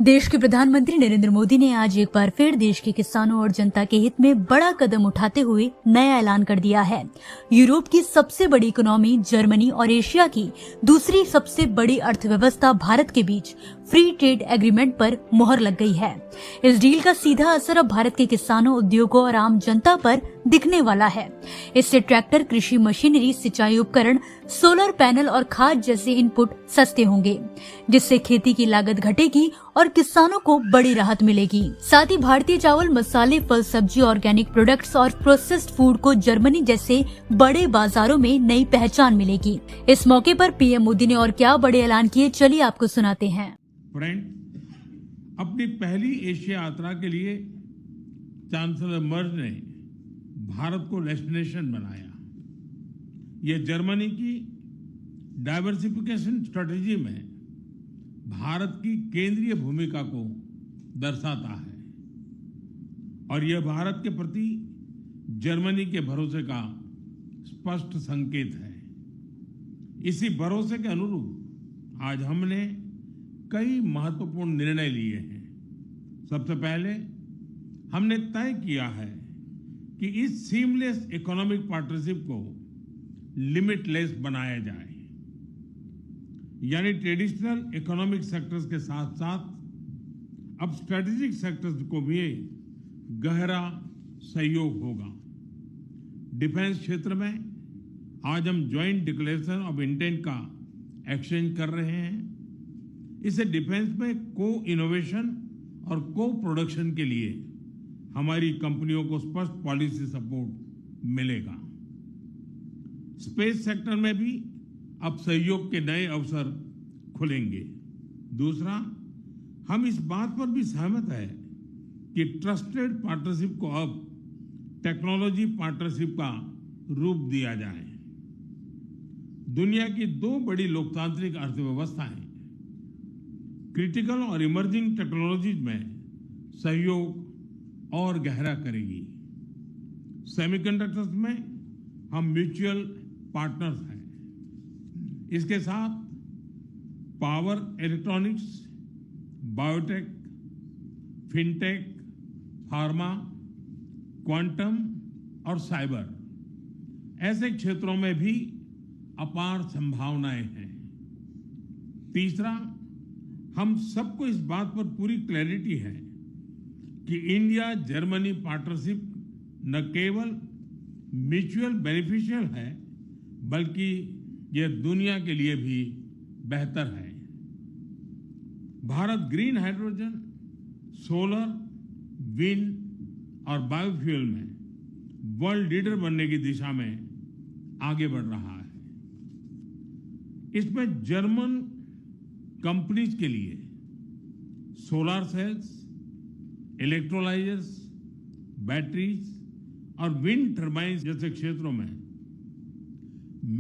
देश के प्रधानमंत्री नरेंद्र मोदी ने आज एक बार फिर देश के किसानों और जनता के हित में बड़ा कदम उठाते हुए नया ऐलान कर दिया है। यूरोप की सबसे बड़ी इकोनॉमी जर्मनी और एशिया की दूसरी सबसे बड़ी अर्थव्यवस्था भारत के बीच फ्री ट्रेड एग्रीमेंट पर मुहर लग गई है। इस डील का सीधा असर अब भारत के किसानों, उद्योगों और आम जनता पर दिखने वाला है। इससे ट्रैक्टर, कृषि मशीनरी, सिंचाई उपकरण, सोलर पैनल और खाद जैसे इनपुट सस्ते होंगे, जिससे खेती की लागत घटेगी और किसानों को बड़ी राहत मिलेगी। साथ ही भारतीय चावल, मसाले, फल, सब्जी, ऑर्गेनिक प्रोडक्ट्स और प्रोसेस्ड फूड को जर्मनी जैसे बड़े बाजारों में नई पहचान मिलेगी। इस मौके पर पीएम मोदी ने और क्या बड़े ऐलान किए, चलिए आपको सुनाते हैं। फ्रेंड, अपनी पहली एशिया यात्रा के लिए चांसलर मर्ज ने भारत को डेस्टिनेशन बनाया। यह जर्मनी की डाइवर्सिफिकेशन स्ट्रेटेजी में भारत की केंद्रीय भूमिका को दर्शाता है और यह भारत के प्रति जर्मनी के भरोसे का स्पष्ट संकेत है। इसी भरोसे के अनुरूप आज हमने कई महत्वपूर्ण निर्णय लिए हैं। सबसे पहले हमने तय किया है कि इस सीमलेस इकोनॉमिक पार्टनरशिप को लिमिटलेस बनाया जाए, यानी ट्रेडिशनल इकोनॉमिक सेक्टर्स के साथ साथ अब स्ट्रेटेजिक सेक्टर्स को भी गहरा सहयोग होगा। डिफेंस क्षेत्र में आज हम ज्वाइंट डिक्लेरेशन ऑफ इंटेंट का एक्सचेंज कर रहे हैं। इससे डिफेंस में को इनोवेशन और को प्रोडक्शन के लिए हमारी कंपनियों को स्पष्ट पॉलिसी सपोर्ट मिलेगा। स्पेस सेक्टर में भी अब सहयोग के नए अवसर खुलेंगे। दूसरा, हम इस बात पर भी सहमत है कि ट्रस्टेड पार्टनरशिप को अब टेक्नोलॉजी पार्टनरशिप का रूप दिया जाए। दुनिया की दो बड़ी लोकतांत्रिक अर्थव्यवस्थाएं क्रिटिकल और इमर्जिंग टेक्नोलॉजीज में सहयोग और गहरा करेगी। सेमीकंडक्टर्स में हम म्यूचुअल पार्टनर्स हैं। इसके साथ power electronics, biotech, fintech, pharma, quantum और साइबर ऐसे क्षेत्रों में भी अपार संभावनाएं हैं। तीसरा, हम सबको इस बात पर पूरी क्लैरिटी है कि इंडिया जर्मनी पार्टनरशिप न केवल म्यूचुअल बेनिफिशियल है, बल्कि यह दुनिया के लिए भी बेहतर है। Bharat green hydrogen, solar, wind और बायोफ्यूल में वर्ल्ड लीडर बनने की दिशा में आगे बढ़ रहा है। इसमें जर्मन कंपनीज के लिए सोलर सेल्स, इलेक्ट्रोलाइजर्स, बैटरीज और विंड टर्बाइन्स जैसे क्षेत्रों में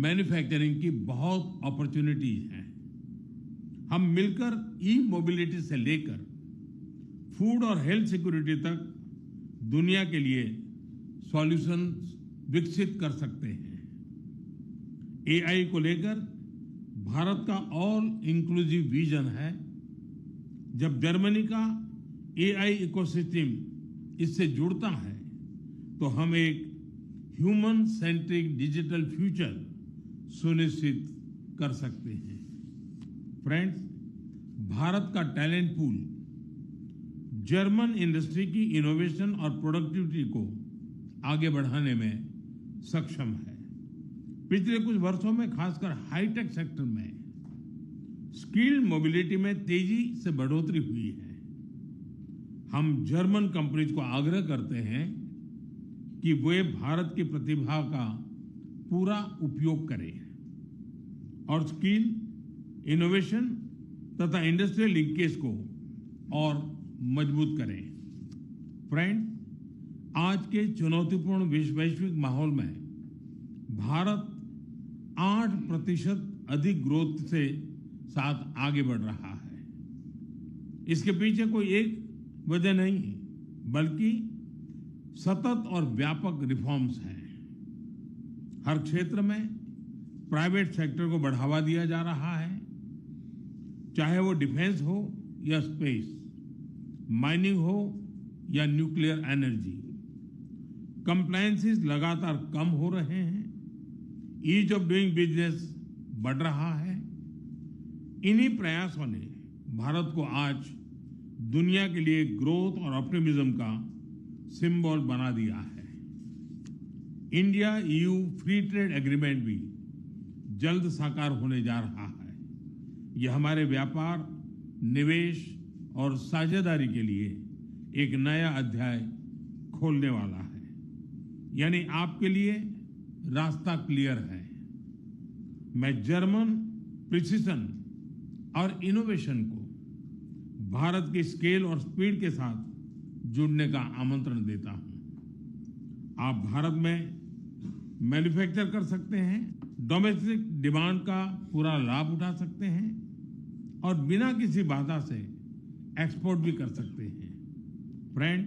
मैन्युफैक्चरिंग की बहुत अपॉर्चुनिटीज हैं। हम मिलकर ई मोबिलिटी से लेकर फूड और हेल्थ सिक्योरिटी तक दुनिया के लिए सॉल्यूशंस विकसित कर सकते हैं। एआई को लेकर भारत का ऑल इंक्लूसिव विजन है। जब जर्मनी का एआई इकोसिस्टम इससे जुड़ता है तो हम एक ह्यूमन सेंट्रिक डिजिटल फ्यूचर सुनिश्चित कर सकते हैं। फ्रेंड्स, भारत का टैलेंट पूल जर्मन इंडस्ट्री की इनोवेशन और प्रोडक्टिविटी को आगे बढ़ाने में सक्षम है। पिछले कुछ वर्षों में खासकर हाईटेक सेक्टर में स्किल्ड मोबिलिटी में तेजी से बढ़ोतरी हुई है। हम जर्मन कंपनीज को आग्रह करते हैं कि वे भारत की प्रतिभा का पूरा उपयोग करें और स्किल, इनोवेशन तथा इंडस्ट्रियल लिंकेज को और मजबूत करें। फ्रेंड, आज के चुनौतीपूर्ण वैश्विक माहौल में भारत 8% अधिक ग्रोथ से साथ आगे बढ़ रहा है। इसके पीछे कोई एक वजह नहीं, बल्कि सतत और व्यापक रिफॉर्म्स हैं। हर क्षेत्र में प्राइवेट सेक्टर को बढ़ावा दिया जा रहा है, चाहे वो डिफेंस हो या स्पेस। माइनिंग हो या न्यूक्लियर एनर्जी। कंप्लायंसेस लगातार कम हो रहे हैं, ईज ऑफ डूइंग बिजनेस बढ़ रहा है। इन्हीं प्रयासों ने भारत को आज दुनिया के लिए ग्रोथ और ऑप्टिमिज्म का सिंबल बना दिया है। India EU free trade agreement भी जल्द साकार होने जा रहा है। यह हमारे व्यापार, निवेश और साझेदारी के लिए एक नया अध्याय खोलने वाला है। यानी आपके लिए रास्ता क्लियर है। मैं जर्मन प्रिसिशन और इनोवेशन को भारत की स्केल और स्पीड के साथ जुड़ने का आमंत्रण देता हूं। आप भारत में मैन्युफैक्चर कर सकते हैं, डोमेस्टिक डिमांड का पूरा लाभ उठा सकते हैं और बिना किसी बाधा से एक्सपोर्ट भी कर सकते हैं। फ्रेंड,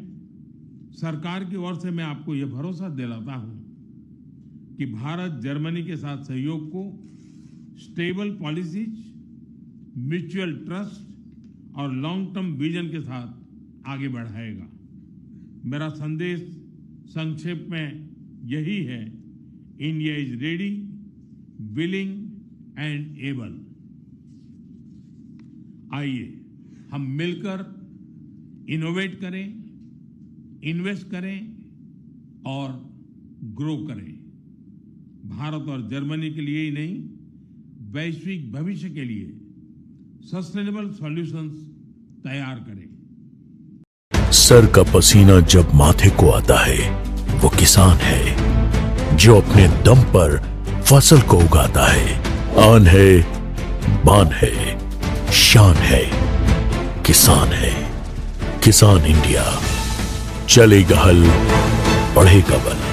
सरकार की ओर से मैं आपको यह भरोसा दिलाता हूं कि भारत जर्मनी के साथ सहयोग को स्टेबल पॉलिसीज, म्यूचुअल ट्रस्ट और लॉन्ग टर्म विजन के साथ आगे बढ़ाएगा। मेरा संदेश संक्षेप में यही है, India is ready, willing and able. आइए हम मिलकर इनोवेट करें, इन्वेस्ट करें और ग्रो करें। भारत और जर्मनी के लिए ही नहीं, वैश्विक भविष्य के लिए सस्टेनेबल सॉल्यूशंस तैयार करें। सर का पसीना जब माथे को आता है वो किसान है जो अपने दम पर फसल को उगाता है। आन है, बान है, शान है, किसान है। किसान इंडिया, चलेगा हल, बढ़ेगा बल।